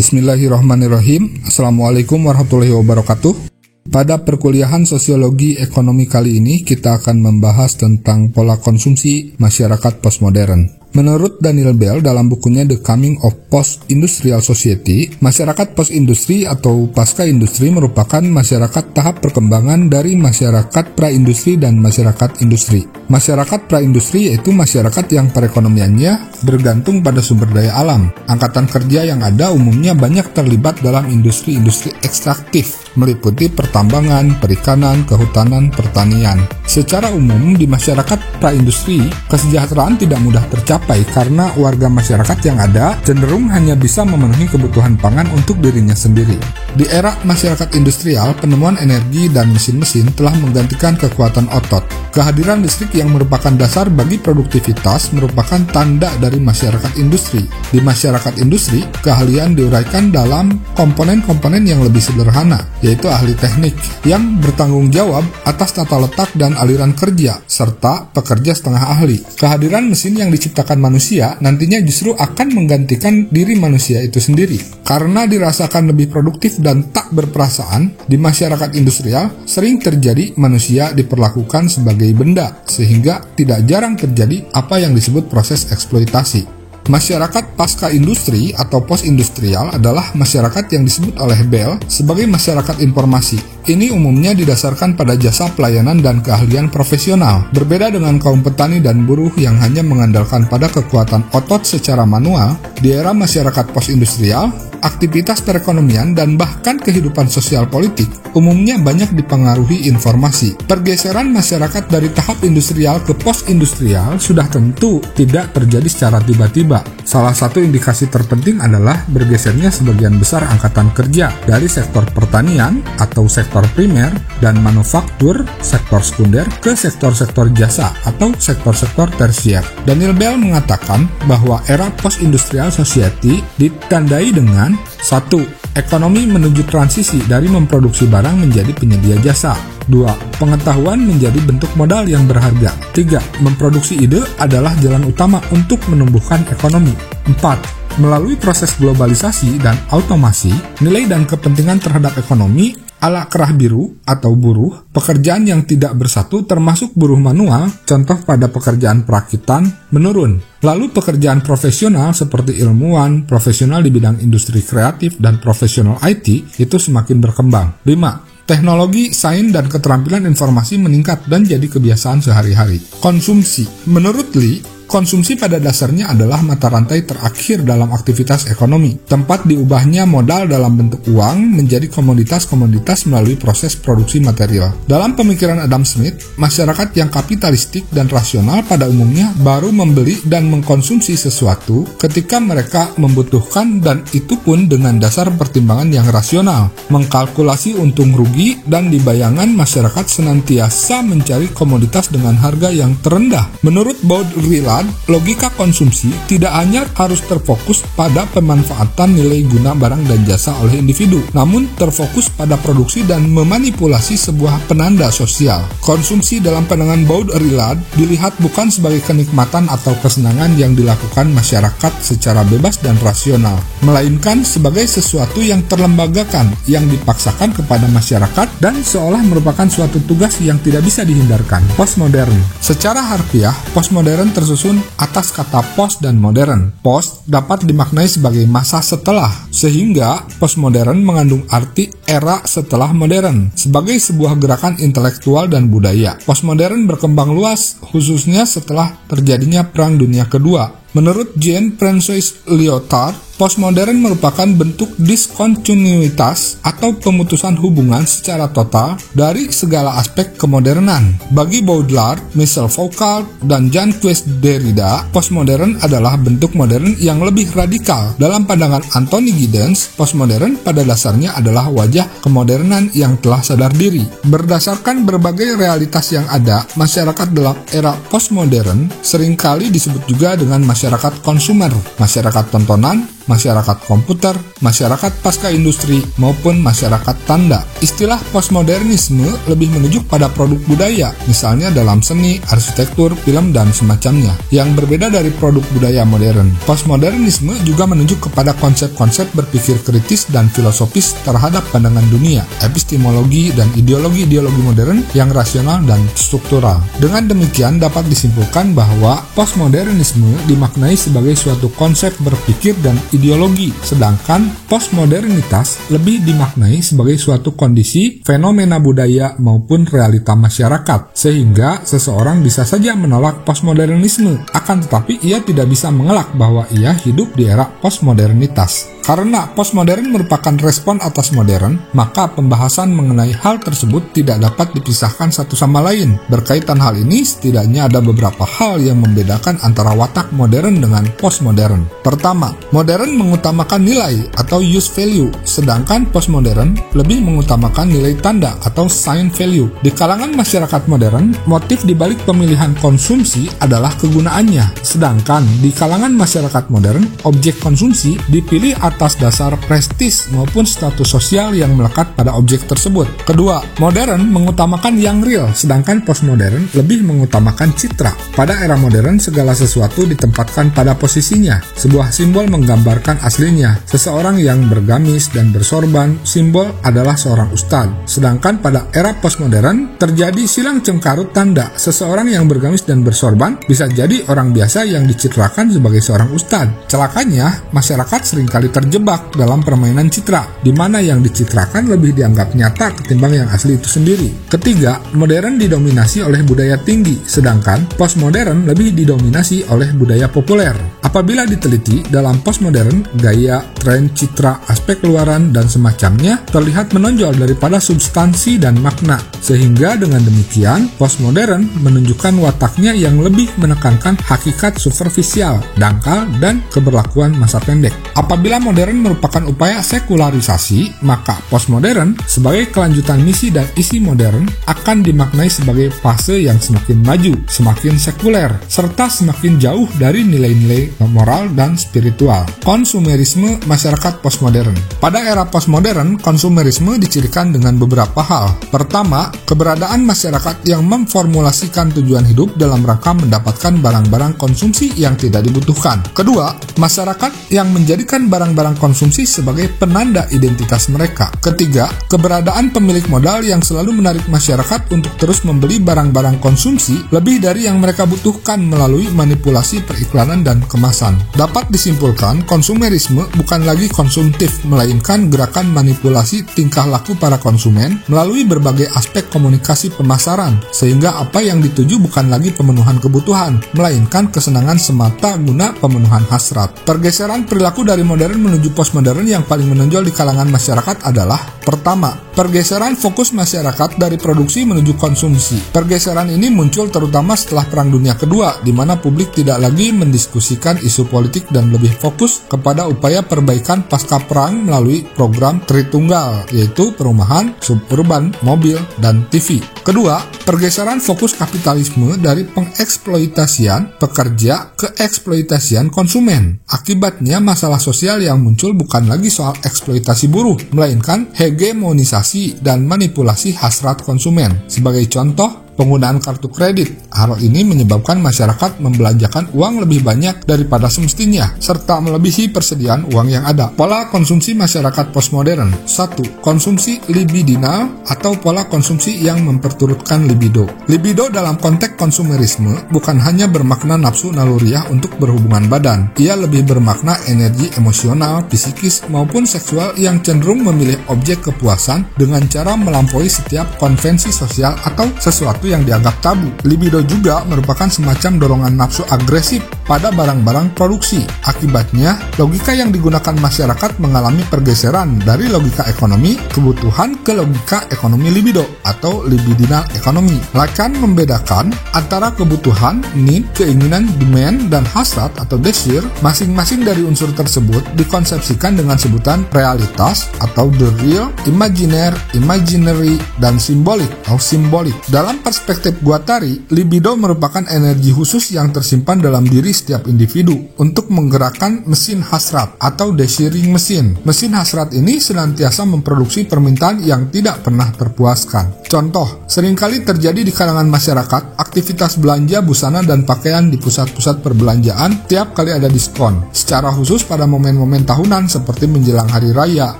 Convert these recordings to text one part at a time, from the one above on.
Bismillahirrahmanirrahim. Assalamualaikum warahmatullahi wabarakatuh. Pada perkuliahan sosiologi ekonomi kali ini kita akan membahas tentang pola konsumsi masyarakat postmodern. Menurut Daniel Bell dalam bukunya The Coming of Post-Industrial Society, masyarakat post-industri atau pasca-industri merupakan masyarakat tahap perkembangan dari masyarakat pra-industri dan masyarakat industri. Masyarakat pra-industri yaitu masyarakat yang perekonomiannya bergantung pada sumber daya alam. Angkatan kerja yang ada umumnya banyak terlibat dalam industri-industri ekstraktif, meliputi pertambangan, perikanan, kehutanan, pertanian. Secara umum, di masyarakat pra-industri, kesejahteraan tidak mudah tercapai karena warga masyarakat yang ada cenderung hanya bisa memenuhi kebutuhan pangan untuk dirinya sendiri. Di era masyarakat industrial, penemuan energi dan mesin-mesin telah menggantikan kekuatan otot. Kehadiran listrik yang merupakan dasar bagi produktivitas merupakan tanda dari masyarakat industri. Di masyarakat industri, keahlian diuraikan dalam komponen-komponen yang lebih sederhana, yaitu ahli teknik, yang bertanggung jawab atas tata letak dan aliran kerja, serta pekerja setengah ahli. Kehadiran mesin yang diciptakan manusia nantinya justru akan menggantikan diri manusia itu sendiri. Karena dirasakan lebih produktif dan tak berperasaan, di masyarakat industrial sering terjadi manusia diperlakukan sebagai benda, sehingga tidak jarang terjadi apa yang disebut proses eksploitasi. Masyarakat pasca industri atau post-industrial adalah masyarakat yang disebut oleh Bell sebagai masyarakat informasi. Ini umumnya didasarkan pada jasa pelayanan dan keahlian profesional. Berbeda dengan kaum petani dan buruh yang hanya mengandalkan pada kekuatan otot secara manual, di era masyarakat post-industrial, aktivitas perekonomian dan bahkan kehidupan sosial politik umumnya banyak dipengaruhi informasi. Pergeseran masyarakat dari tahap industrial ke post-industrial sudah tentu tidak terjadi secara tiba-tiba. Salah satu indikasi terpenting adalah bergesernya sebagian besar angkatan kerja dari sektor pertanian atau sektor primer dan manufaktur, sektor sekunder, ke sektor-sektor jasa atau sektor-sektor tersier. Daniel Bell mengatakan bahwa era post-industrial society ditandai dengan 1. Ekonomi menuju transisi dari memproduksi barang menjadi penyedia jasa. 2. Pengetahuan menjadi bentuk modal yang berharga. 3. Memproduksi ide adalah jalan utama untuk menumbuhkan ekonomi. 4. Melalui proses globalisasi dan automasi, nilai dan kepentingan terhadap ekonomi ala kerah biru atau buruh, pekerjaan yang tidak bersatu termasuk buruh manual, contoh pada pekerjaan perakitan, menurun. Lalu pekerjaan profesional seperti ilmuwan, profesional di bidang industri kreatif, dan profesional IT itu semakin berkembang. 5. Teknologi, sains, dan keterampilan informasi meningkat dan jadi kebiasaan sehari-hari. Konsumsi. Menurut Lee, konsumsi pada dasarnya adalah mata rantai terakhir dalam aktivitas ekonomi. Tempat diubahnya modal dalam bentuk uang menjadi komoditas-komoditas melalui proses produksi material. Dalam pemikiran Adam Smith, masyarakat yang kapitalistik dan rasional pada umumnya baru membeli dan mengkonsumsi sesuatu ketika mereka membutuhkan, dan itu pun dengan dasar pertimbangan yang rasional, mengkalkulasi untung rugi, dan di bayangan masyarakat senantiasa mencari komoditas dengan harga yang terendah. Menurut Baudrillard, logika konsumsi tidak hanya harus terfokus pada pemanfaatan nilai guna barang dan jasa oleh individu, namun terfokus pada produksi dan memanipulasi sebuah penanda sosial. Konsumsi dalam pandangan Baudrillard dilihat bukan sebagai kenikmatan atau kesenangan yang dilakukan masyarakat secara bebas dan rasional, melainkan sebagai sesuatu yang terlembagakan, yang dipaksakan kepada masyarakat dan seolah merupakan suatu tugas yang tidak bisa dihindarkan. Postmodern. Secara harfiah, postmodern tersusun atas kata post dan modern. Post dapat dimaknai sebagai masa setelah, sehingga postmodern mengandung arti era setelah modern sebagai sebuah gerakan intelektual dan budaya. Postmodern berkembang luas khususnya setelah terjadinya Perang Dunia Kedua. Menurut Jean-François Lyotard, postmodern merupakan bentuk diskontinuitas atau pemutusan hubungan secara total dari segala aspek kemodernan. Bagi Baudrillard, Michel Foucault, dan Jean-Jacques Derrida, postmodern adalah bentuk modern yang lebih radikal. Dalam pandangan Anthony Giddens, postmodern pada dasarnya adalah wajah kemodernan yang telah sadar diri. Berdasarkan berbagai realitas yang ada, masyarakat dalam era postmodern seringkali disebut juga dengan masyarakat konsumer, masyarakat tontonan, masyarakat komputer, masyarakat pasca industri, maupun masyarakat tanda. Istilah postmodernisme lebih menunjuk pada produk budaya, misalnya dalam seni, arsitektur, film, dan semacamnya, yang berbeda dari produk budaya modern. Postmodernisme juga menunjuk kepada konsep-konsep berpikir kritis dan filosofis terhadap pandangan dunia, epistemologi, dan ideologi-ideologi modern yang rasional dan struktural. Dengan demikian dapat disimpulkan bahwa postmodernisme dimaknai sebagai suatu konsep berpikir dan ideologi, sedangkan postmodernitas lebih dimaknai sebagai suatu kondisi, fenomena budaya maupun realita masyarakat, sehingga seseorang bisa saja menolak postmodernisme, akan tetapi ia tidak bisa mengelak bahwa ia hidup di era postmodernitas. Karena postmodern merupakan respon atas modern, maka pembahasan mengenai hal tersebut tidak dapat dipisahkan satu sama lain. Berkaitan hal ini, setidaknya ada beberapa hal yang membedakan antara watak modern dengan postmodern. Pertama, modern mengutamakan nilai atau use value, sedangkan postmodern lebih mengutamakan nilai tanda atau sign value. Di kalangan masyarakat modern, motif dibalik pemilihan konsumsi adalah kegunaannya, sedangkan di kalangan masyarakat modern, objek konsumsi dipilih atas dasar prestis maupun status sosial yang melekat pada objek tersebut. Kedua, modern mengutamakan yang real, sedangkan postmodern lebih mengutamakan citra. Pada era modern, segala sesuatu ditempatkan pada posisinya. Sebuah simbol menggambarkan aslinya. Seseorang yang bergamis dan bersorban, simbol adalah seorang ustadz. Sedangkan pada era postmodern, terjadi silang cengkarut tanda. Seseorang yang bergamis dan bersorban bisa jadi orang biasa yang dicitrakan sebagai seorang ustadz. Celakanya, masyarakat seringkali terjebak dalam permainan citra, di mana yang dicitrakan lebih dianggap nyata ketimbang yang asli itu sendiri. Ketiga, modern didominasi oleh budaya tinggi, sedangkan postmodern lebih didominasi oleh budaya populer. Apabila diteliti, dalam postmodern, gaya, tren, citra, aspek luaran, dan semacamnya terlihat menonjol daripada substansi dan makna, sehingga dengan demikian, postmodern menunjukkan wataknya yang lebih menekankan hakikat superficial, dangkal, dan keberlakuan masa pendek. Apabila modern merupakan upaya sekularisasi, maka postmodern sebagai kelanjutan misi dan isi modern akan dimaknai sebagai fase yang semakin maju, semakin sekuler, serta semakin jauh dari nilai-nilai moral dan spiritual. Konsumerisme masyarakat postmodern. Pada era postmodern, konsumerisme dicirikan dengan beberapa hal. Pertama, keberadaan masyarakat yang memformulasikan tujuan hidup dalam rangka mendapatkan barang-barang konsumsi yang tidak dibutuhkan. Kedua, masyarakat yang menjadikan barang-barang konsumsi sebagai penanda identitas mereka. Ketiga, keberadaan pemilik modal yang selalu menarik masyarakat untuk terus membeli barang-barang konsumsi lebih dari yang mereka butuhkan melalui manipulasi periklanan dan kemasan. Dapat disimpulkan, konsumerisme bukan lagi konsumtif, melainkan gerakan manipulasi tingkah laku para konsumen melalui berbagai aspek komunikasi pemasaran, sehingga apa yang dituju bukan lagi pemenuhan kebutuhan, melainkan kesenangan semata guna pemenuhan hasrat. Pergeseran perilaku dari modern menuju postmodern yang paling menonjol di kalangan masyarakat adalah: pertama, pergeseran fokus masyarakat dari produksi menuju konsumsi. Pergeseran ini muncul terutama setelah Perang Dunia Kedua, di mana publik tidak lagi mendiskusikan isu politik dan lebih fokus kepada upaya perbaikan pasca perang melalui program Tritunggal, yaitu perumahan, suburban, mobil, dan TV. Kedua, pergeseran fokus kapitalisme dari pengeksploitasian pekerja ke eksploitasian konsumen. Akibatnya, masalah sosial yang muncul bukan lagi soal eksploitasi buruh, melainkan hegemonisasi dan manipulasi hasrat konsumen. Sebagai contoh, penggunaan kartu kredit. Hal ini menyebabkan masyarakat membelanjakan uang lebih banyak daripada semestinya, serta melebihi persediaan uang yang ada. Pola konsumsi masyarakat postmodern. 1. Konsumsi libidinal atau pola konsumsi yang memperturutkan libido. Libido dalam konteks konsumerisme bukan hanya bermakna nafsu naluriah untuk berhubungan badan. Ia lebih bermakna energi emosional, psikis, maupun seksual yang cenderung memilih objek kepuasan dengan cara melampaui setiap konvensi sosial atau sesuatu yang dianggap tabu. Libido juga merupakan semacam dorongan nafsu agresif pada barang-barang produksi. Akibatnya, logika yang digunakan masyarakat mengalami pergeseran dari logika ekonomi kebutuhan ke logika ekonomi libido atau libidinal ekonomi. Lacan membedakan antara kebutuhan, need, keinginan, demand, dan hasrat atau desire. Masing-masing dari unsur tersebut dikonsepsikan dengan sebutan realitas atau the real, imaginaire, imaginary, dan simbolik atau simbolik. Dalam perspektif Guattari, libido merupakan energi khusus yang tersimpan dalam diri setiap individu untuk menggerakkan mesin hasrat atau desiring machine. Mesin hasrat ini senantiasa memproduksi permintaan yang tidak pernah terpuaskan. Contoh, seringkali terjadi di kalangan masyarakat, aktivitas belanja busana dan pakaian di pusat-pusat perbelanjaan tiap kali ada diskon, secara khusus pada momen-momen tahunan seperti menjelang hari raya,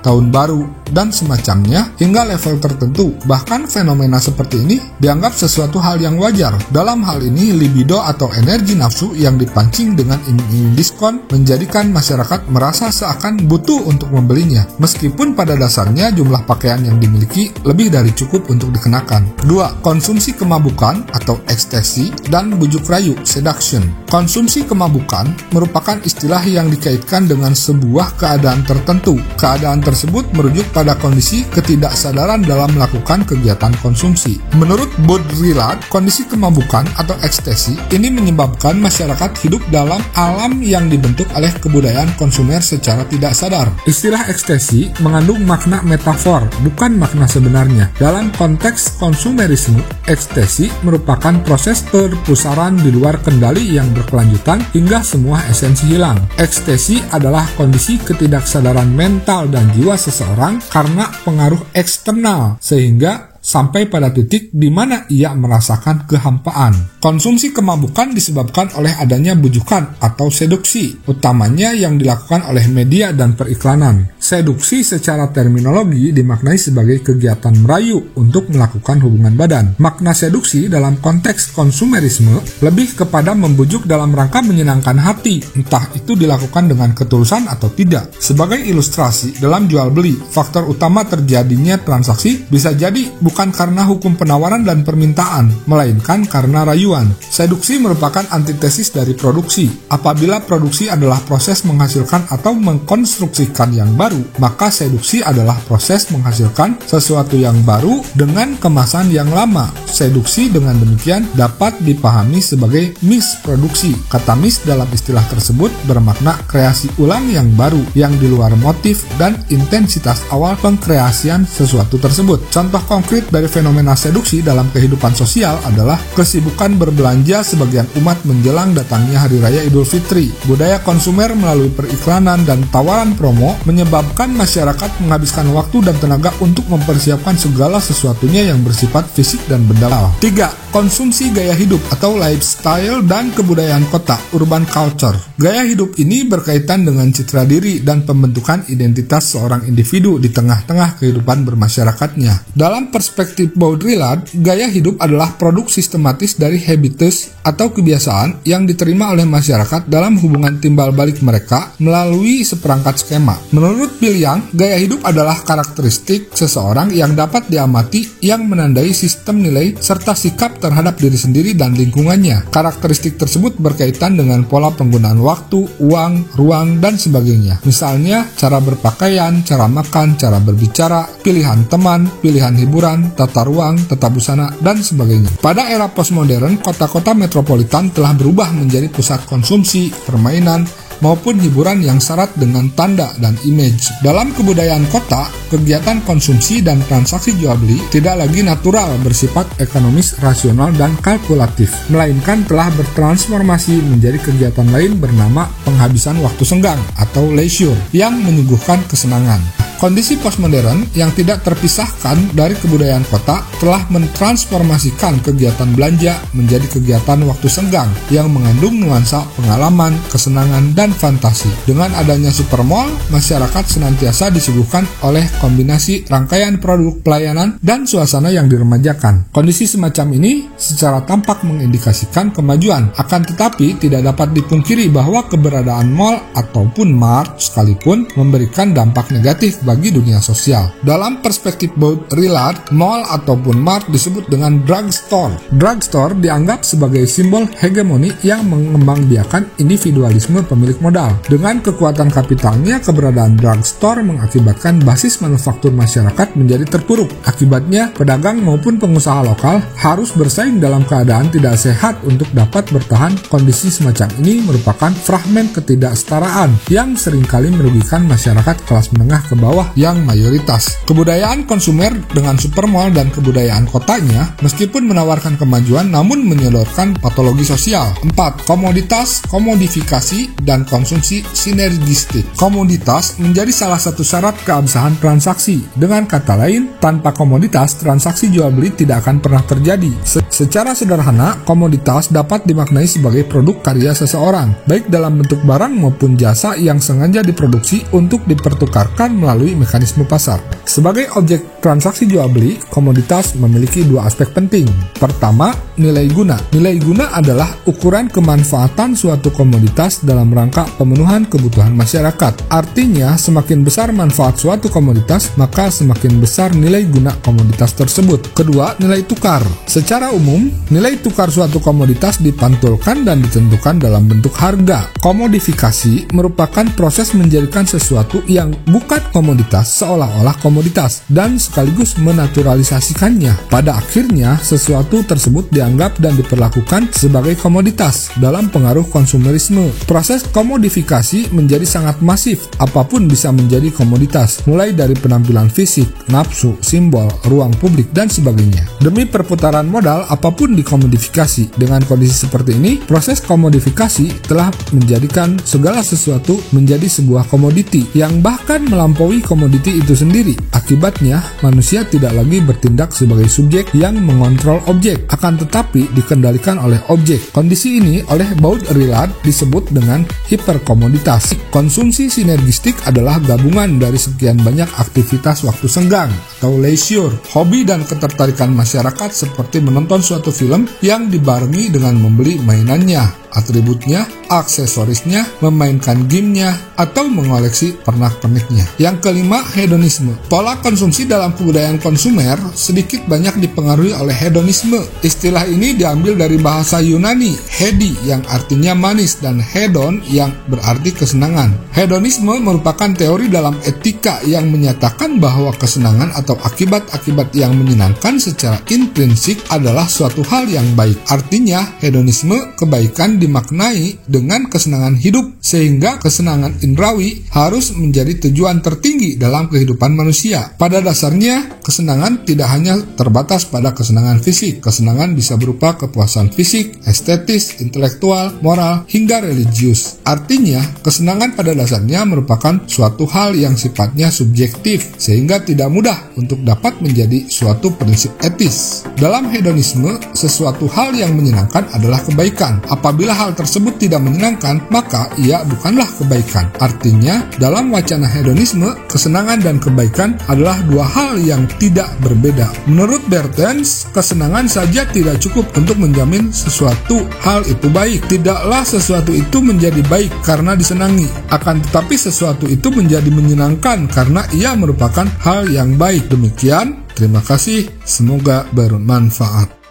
tahun baru, dan semacamnya hingga level tertentu. Bahkan fenomena seperti ini dianggap sesuatu hal yang wajar. Dalam hal ini, libido atau energi nafsu yang dipancing dengan iming-iming diskon menjadikan masyarakat merasa seakan butuh untuk membelinya, meskipun pada dasarnya jumlah pakaian yang dimiliki lebih dari cukup untuk dikenakan. 2. Konsumsi kemabukan atau ekstasi dan bujuk rayu seduction. Konsumsi kemabukan merupakan istilah yang dikaitkan dengan sebuah keadaan tertentu. Keadaan tersebut merujuk pada kondisi ketidaksadaran dalam melakukan kegiatan konsumsi. Menurut Baudrillard, kondisi kemabukan atau ekstasi ini menyebabkan masyarakat hidup dalam alam yang dibentuk oleh kebudayaan konsumer secara tidak sadar. Istilah ekstasi mengandung makna metafor, bukan makna sebenarnya. Dalam konteks konsumerisme, ekstasi merupakan proses perpusaran di luar kendali yang berkelanjutan hingga semua esensi hilang. Ekstasi adalah kondisi ketidaksadaran mental dan jiwa seseorang karena pengaruh eksternal, sehingga sampai pada titik di mana ia merasakan kehampaan. Konsumsi kemabukan disebabkan oleh adanya bujukan atau seduksi, utamanya yang dilakukan oleh media dan periklanan. Seduksi secara terminologi dimaknai sebagai kegiatan merayu untuk melakukan hubungan badan. Makna seduksi dalam konteks konsumerisme lebih kepada membujuk dalam rangka menyenangkan hati, entah itu dilakukan dengan ketulusan atau tidak. Sebagai ilustrasi, dalam jual beli, faktor utama terjadinya transaksi bisa jadi bukan karena hukum penawaran dan permintaan, melainkan karena rayuan. Seduksi merupakan antitesis dari produksi. Apabila produksi adalah proses menghasilkan atau mengkonstruksikan yang baru, maka seduksi adalah proses menghasilkan sesuatu yang baru dengan kemasan yang lama. Seduksi dengan demikian dapat dipahami sebagai misproduksi. Kata mis dalam istilah tersebut bermakna kreasi ulang yang baru, yang di luar motif dan intensitas awal pengkreasian sesuatu tersebut. Contoh konkret dari fenomena seduksi dalam kehidupan sosial adalah kesibukan berbelanja sebagian umat menjelang datangnya Hari Raya Idul Fitri. Budaya konsumer melalui periklanan dan tawaran promo menyebabkan masyarakat menghabiskan waktu dan tenaga untuk mempersiapkan segala sesuatunya yang bersifat fisik dan benda. 3. Konsumsi gaya hidup atau lifestyle dan kebudayaan kota, urban culture. Gaya hidup ini berkaitan dengan citra diri dan pembentukan identitas seorang individu di tengah-tengah kehidupan bermasyarakatnya. Dalam perspektif Baudrillard, gaya hidup adalah produk sistematis dari habitus atau kebiasaan yang diterima oleh masyarakat dalam hubungan timbal balik mereka melalui seperangkat skema. Menurut Bill Young, gaya hidup adalah karakteristik seseorang yang dapat diamati yang menandai sistem nilai serta sikap terhadap diri sendiri dan lingkungannya. Karakteristik tersebut berkaitan dengan pola penggunaan waktu, uang, ruang, dan sebagainya. Misalnya, cara berpakaian, cara makan, cara berbicara, pilihan teman, pilihan hiburan, tata ruang, tata busana, dan sebagainya. Pada era postmodern, kota-kota metropolitan telah berubah menjadi pusat konsumsi, permainan, maupun hiburan yang syarat dengan tanda dan image. Dalam kebudayaan kota, kegiatan konsumsi dan transaksi jual beli tidak lagi natural bersifat ekonomis, rasional, dan kalkulatif, melainkan telah bertransformasi menjadi kegiatan lain bernama penghabisan waktu senggang atau leisure yang menyuguhkan kesenangan. Kondisi postmodern yang tidak terpisahkan dari kebudayaan kota telah mentransformasikan kegiatan belanja menjadi kegiatan waktu senggang yang mengandung nuansa pengalaman, kesenangan, dan fantasi. Dengan adanya supermall, masyarakat senantiasa disuguhkan oleh kombinasi rangkaian produk pelayanan dan suasana yang diremajakan. Kondisi semacam ini secara tampak mengindikasikan kemajuan, akan tetapi tidak dapat dipungkiri bahwa keberadaan mall ataupun mart sekalipun memberikan dampak negatif bagi dunia sosial. Dalam perspektif Baudrillard, mall ataupun mart disebut dengan drugstore. Drugstore dianggap sebagai simbol hegemoni yang mengembangbiakan individualisme pemilik modal. Dengan kekuatan kapitalnya, keberadaan drugstore mengakibatkan basis manufaktur masyarakat menjadi terpuruk. Akibatnya, pedagang maupun pengusaha lokal harus bersaing dalam keadaan tidak sehat untuk dapat bertahan. Kondisi semacam ini merupakan fragmen ketidaksetaraan yang seringkali merugikan masyarakat kelas menengah ke bawah bawah yang mayoritas. Kebudayaan konsumer dengan supermall dan kebudayaan kotanya meskipun menawarkan kemajuan namun menyodorkan patologi sosial. 4. Komoditas, komodifikasi, dan konsumsi sinergistik. Komoditas menjadi salah satu syarat keabsahan transaksi. Dengan kata lain, tanpa komoditas, transaksi jual beli tidak akan pernah terjadi. Secara sederhana, komoditas dapat dimaknai sebagai produk karya seseorang, baik dalam bentuk barang maupun jasa yang sengaja diproduksi untuk dipertukarkan melalui mekanisme pasar. Sebagai objek transaksi jual beli, komoditas memiliki dua aspek penting. Pertama, nilai guna. Nilai guna adalah ukuran kemanfaatan suatu komoditas dalam rangka pemenuhan kebutuhan masyarakat. Artinya, semakin besar manfaat suatu komoditas, maka semakin besar nilai guna komoditas tersebut. Kedua, nilai tukar. Secara umum, nilai tukar suatu komoditas dipantulkan dan ditentukan dalam bentuk harga. Komodifikasi merupakan proses menjadikan sesuatu yang bukan komoditas seolah-olah komoditas dan sekaligus menaturalisasikannya. Pada akhirnya, sesuatu tersebut dianggap dan diperlakukan sebagai komoditas dalam pengaruh konsumerisme. Proses komodifikasi menjadi sangat masif, apapun bisa menjadi komoditas, mulai dari penampilan fisik, nafsu, simbol, ruang publik, dan sebagainya. Demi perputaran modal, apapun dikomodifikasi. Dengan kondisi seperti ini, proses komodifikasi telah menjadikan segala sesuatu menjadi sebuah komoditi yang bahkan melampaui komoditi itu sendiri. Akibatnya, manusia tidak lagi bertindak sebagai subjek yang mengontrol objek, akan tetapi dikendalikan oleh objek. Kondisi ini oleh Baudrillard disebut dengan hiperkomoditas. Konsumsi sinergistik adalah gabungan dari sekian banyak aktivitas waktu senggang atau leisure, hobi dan ketertarikan masyarakat seperti menonton suatu film yang dibarengi dengan membeli mainannya, atributnya, aksesorisnya, memainkan gamenya, atau mengoleksi pernak-perniknya. Yang kelima, hedonisme. Pola konsumsi dalam kebudayaan konsumer sedikit banyak dipengaruhi oleh hedonisme. Istilah ini diambil dari bahasa Yunani, hedi yang artinya manis dan hedon yang berarti kesenangan. Hedonisme merupakan teori dalam etika yang menyatakan bahwa kesenangan atau akibat-akibat yang menyenangkan secara intrinsik adalah suatu hal yang baik. Artinya, hedonisme kebaikan dimaknai dengan kesenangan hidup, sehingga kesenangan indrawi harus menjadi tujuan tertinggi dalam kehidupan manusia. Pada dasarnya, kesenangan tidak hanya terbatas pada kesenangan fisik. Kesenangan bisa berupa kepuasan fisik, estetis, intelektual, moral, hingga religius. Artinya, kesenangan pada dasarnya merupakan suatu hal yang sifatnya subjektif, sehingga tidak mudah untuk dapat menjadi suatu prinsip etis. Dalam hedonisme, sesuatu hal yang menyenangkan adalah kebaikan. Apabila hal tersebut tidak menyenangkan, maka ia bukanlah kebaikan. Artinya, dalam wacana hedonisme, kesenangan dan kebaikan adalah dua hal yang tidak berbeda. Menurut Bertens, kesenangan saja tidak cukup untuk menjamin sesuatu hal itu baik. Tidaklah sesuatu itu menjadi baik karena disenangi, akan tetapi sesuatu itu menjadi menyenangkan karena ia merupakan hal yang baik. Demikian, terima kasih, semoga bermanfaat.